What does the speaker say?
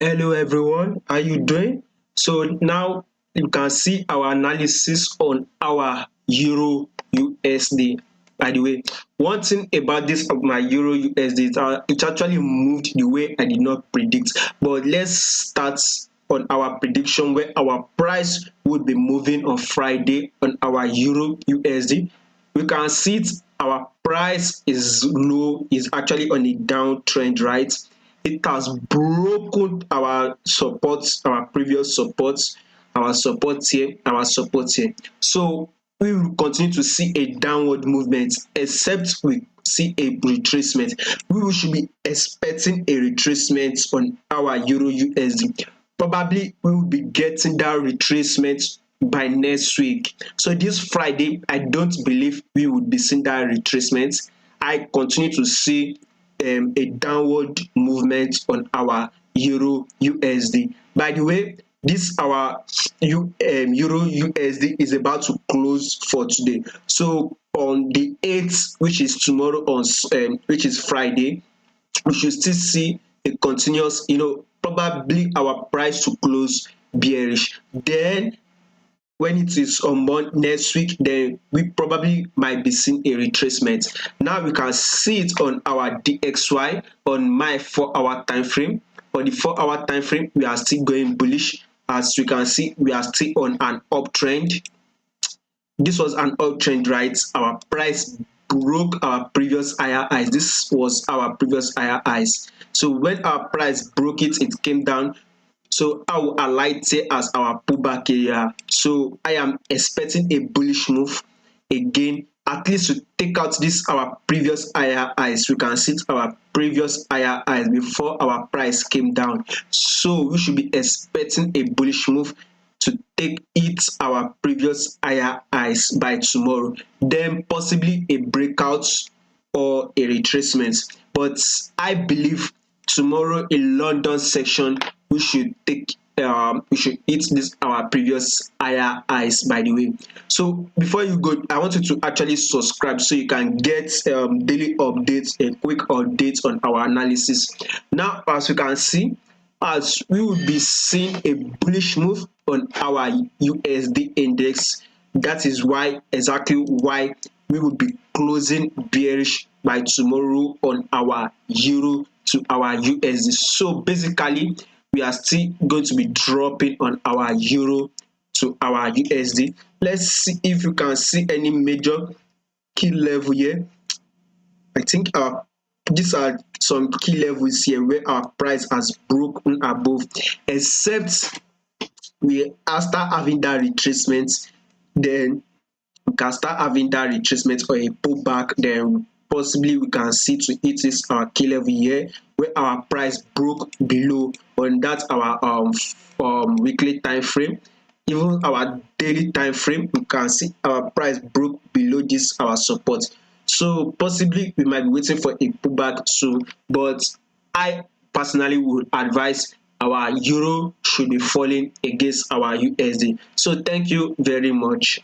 Hello everyone, how you doing? So now you can see our analysis on our Euro USD. By the way, one thing about this of my Euro USD is it actually moved the way I did not predict. But let's start on our prediction where our price would be moving on Friday on our Euro USD. We can see it, our price is low, is actually on a downtrend, right? It has broken our supports, our previous supports, our support here, our support here. So we will continue to see a downward movement except we see a retracement. We should be expecting a retracement on our Euro USD. Probably we will be getting that retracement by next week. So this Friday, I don't believe we would be seeing that retracement. I continue to see a downward movement on our Euro USD. By the way, this our Euro USD is about to close for today. So on the 8th, which is tomorrow, on which is Friday, we should still see a continuous, probably our price to close bearish. Then when it is on next week, then we probably might be seeing a retracement. Now we can see it on our DXY on my 4-hour time frame. On the 4-hour time frame, we are still going bullish. As you can see, we are still on an uptrend. This was an uptrend, right? Our price broke our previous higher highs. This was our previous higher highs. So when our price broke it, it came down. So I will highlight it as our pullback area. So I am expecting a bullish move again, at least to take out this our previous higher highs. We can see our previous higher highs before our price came down. So we should be expecting a bullish move to take it our previous higher highs by tomorrow. Then possibly a breakout or a retracement. But I believe tomorrow in London section we should hit this our previous higher highs, by the way. So before you go, I want you to actually subscribe so you can get daily updates, a quick update on our analysis. Now as you can see, as we will be seeing a bullish move on our USD index, that is why we will be closing bearish by tomorrow on our euro to our USD. So basically we are still going to be dropping on our euro to our USD. Let's see if you can see any major key level here. I think these are some key levels here where our price has broken above, except we are start having that retracement, then we can start having that retracement or a pullback, then possibly we can see to hit this our key level here where our price broke below on that our weekly time frame. Even our daily time frame, we can see our price broke below this our support. So possibly we might be waiting for a pullback soon, but I personally would advise our euro should be falling against our USD. So thank you very much.